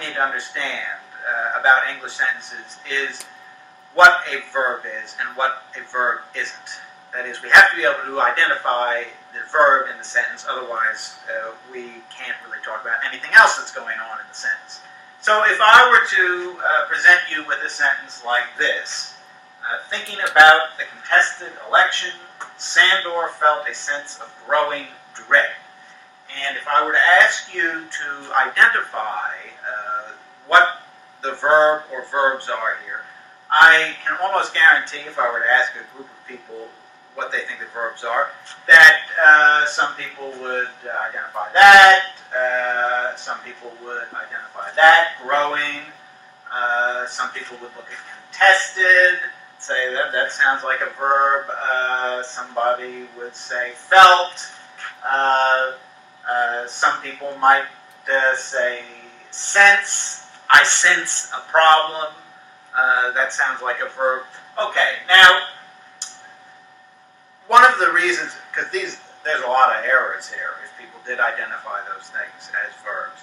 need to understand about English sentences is what a verb is and what a verb isn't. That is, we have to be able to identify the verb in the sentence, otherwise we can't really talk about anything else that's going on in the sentence. So if I were to present you with a sentence like this, thinking about the contested election, Sandor felt a sense of growing dread. And if I were to ask you to identify what the verb or verbs are here, I can almost guarantee, if I were to ask a group of people what they think the verbs are, that some people would identify that, some people would identify that, growing, some people would look at contested, say that sounds like a verb, somebody would say felt, some people might say sense, I sense a problem, that sounds like a verb. Okay, now, one of the reasons, because there's a lot of errors here if people did identify those things as verbs.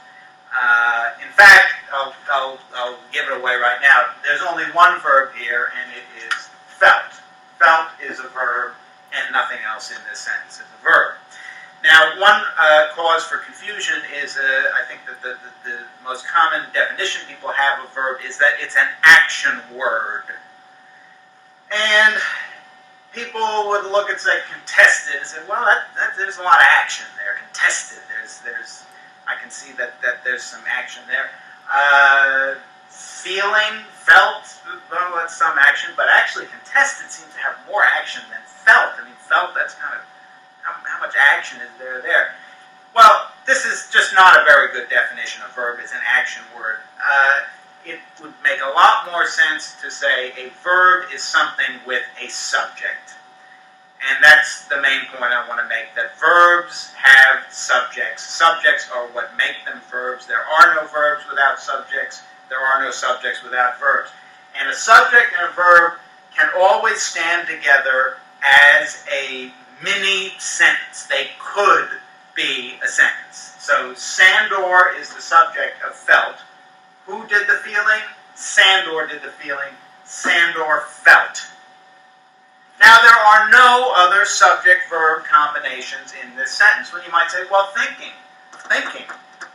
In fact, I'll give it away right now. There's only one verb here, and it is felt. Felt is a verb, and nothing else in this sentence is a verb. Now, one cause for confusion is, I think that the most common definition people have of verb is that it's an action word. And people would look at, say, contested and say, well, there's a lot of action there. Contested, I can see that there's some action there. Feeling, felt, well, that's some action, but actually contested seems to have more action than felt. I mean, felt, that's kind of, how much action is there? Well, this is just not a very good definition of verb. It's an action word. It would make a lot more sense to say a verb is something with a subject. And that's the main point I want to make, that verbs have subjects. Subjects are what make them verbs. There are no verbs without subjects. There are no subjects without verbs. And a subject and a verb can always stand together as a mini sentence. They could be a sentence. So Sandor is the subject of felt. Who did the feeling? Sandor did the feeling. Sandor felt. Now, there are no other subject-verb combinations in this sentence. When you might say, well, thinking. Thinking.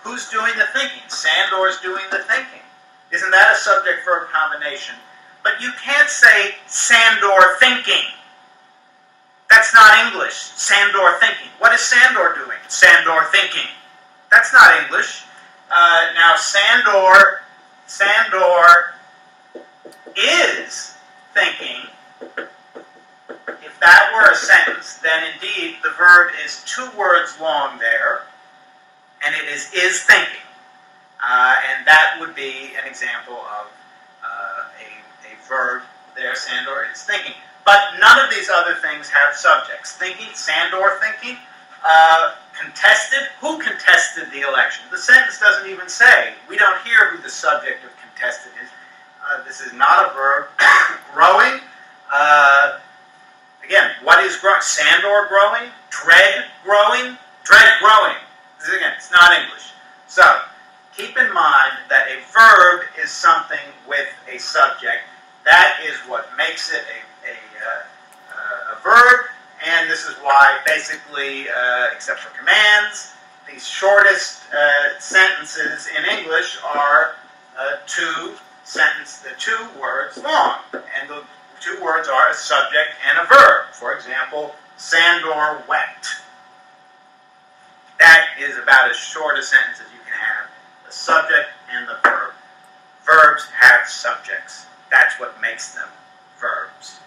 Who's doing the thinking? Sandor's doing the thinking. Isn't that a subject-verb combination? But you can't say Sandor thinking. That's not English. Sandor thinking. What is Sandor doing? Sandor thinking. That's not English. Now, Sandor is thinking. If that were a sentence, then indeed the verb is 2 words long there, and it is thinking. And that would be an example of a verb there. Sandor is thinking. But none of these other things have subjects. Thinking, Sandor thinking. Contested, who contested the election? The sentence doesn't even say. We don't hear who the subject of contested is. This is not a verb. Growing. Again, what is growing? Sandor growing? Dread growing? Dread growing. This is, again, it's not English. So, keep in mind that a verb is something with a subject. That is what makes it a verb, and this is why, basically, except for commands, the shortest sentences in English are 2 words long, and the 2 words are a subject and a verb. For example, Sandor wept. That is about as short a sentence as you can have. The subject and the verb. Verbs have subjects. That's what makes them verbs.